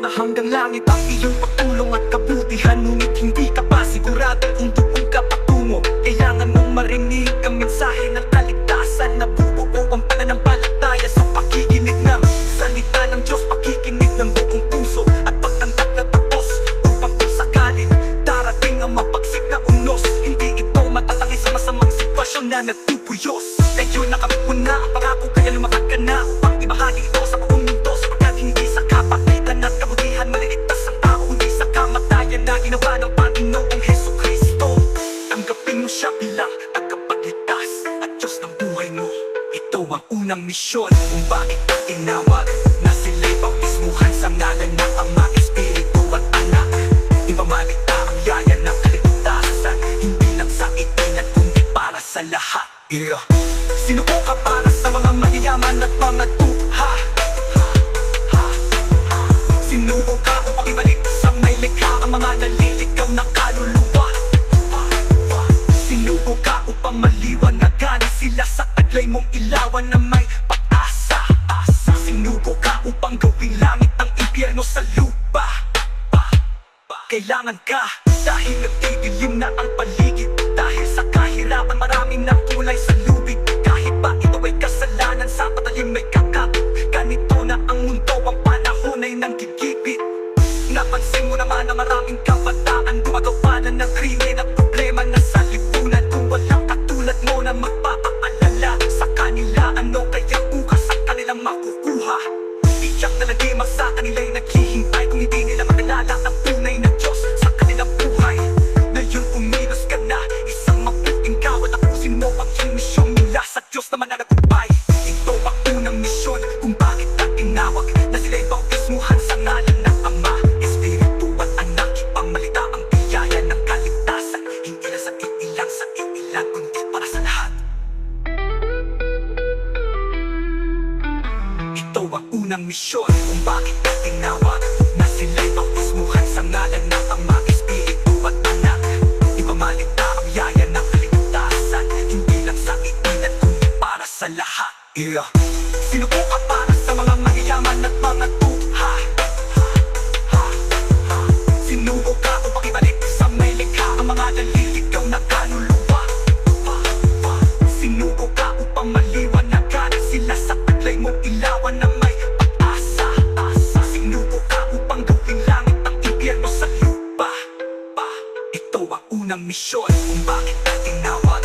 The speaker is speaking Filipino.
na hanggang langit ang iyong pagtulong at kabutihan. Ngunit hindi ka pa sigurado kung doon ka patungo. Kailangan mong marinig ang mensahe ng kaligtasan na bubuo ang pananampalataya sa pakikinig ng salita ng Diyos. Pakikinig ng buong puso at pagtanggap na tapos upang kung sakalin darating ang mapagsik na unos. Hindi ito matatangis sa masamang sitwasyon na nagpupuyos. Medyo nakamit mo na ang pangako, kaya lumakad ka na upang ibahagi ito sa buong mundo. Sapagkat hindi sa kapagitan at kabutihan maliligtas ang tao, hindi sa kamatayan na ginawa ng Panginoong Hesukristo. Tanggapin mo siya bilang tagapagligtas at Diyos ng buhay mo. Ito ang unang misyon kung bakit ka tinawag, na sila'y bautismuhan sa ngalan ng Ama, Espiritu at Anak. Ipamalita ang yaya ng kaligtasan, hindi lang sa itinat kundi para sa lahat. Sinuko ka para sa mga mayayaman at mga tuha. Sinuko ka upang ibalik sa may likha ang mga naliligaw na kaluluwa. Sinuko ka upang maliwanagan sila sa taglay mong ilawan na may pag-asa. Sinuko ka upang gawing langit ang impyerno sa lupa. Kailangan ka dahil nagdidilim na ang paligid. Dahil sa kahirapan maraming nakulay sa lubig. Kahit pa ito ay kasalanan, sa patalim may kakapit. Ganito na ang mundo, ang panahon ay nanggigipit. Napansin mo naman na maraming kabataan gumagawa na ng krimen at problema na sa lipunan. Kung walang katulad mo na magpapaalala sa kanila, ano kaya bukas ang kanilang makukuha? Tiyak na nagimang sa kanila'y naghihintay kung hindi nila makilala ang tunay na Diyos sa kanilang buhay. Ngayon uminos ka na, isang mabuting kawan, tapusin mo ang iyong misyon mula sa Diyos na mananagumpay. Ito ang unang misyon kung bakit ka tinawag, na sila'y bautismuhan sa ngalan ng Ama, Espiritu at Anak. Ipangmalita ang biyaya ng kaligtasan, hindi lang sa iilan kundi para sa lahat. Ito ang unang misyon kung bakit ka tinawag, na sila'y bautismuhan sa ngalan ng Ama, Espiritu at Anak. Ipamalita ang yaya ng kaligtasan, hindi lang sa iilan kundi para sa lahat. Sinuko ka para sa mga mayayaman at mga tuha. Sinuko ka upang ibalik sa may likha ang mga naliligaw na kaluluwa. Sinuko ka upang maliwanagan sila sa taglay mong ilawan na may pag-asa. Sinuko ka upang gawing langit ang impyerno sa lupa. Ito ang unang misyon kung bakit ka tinawag,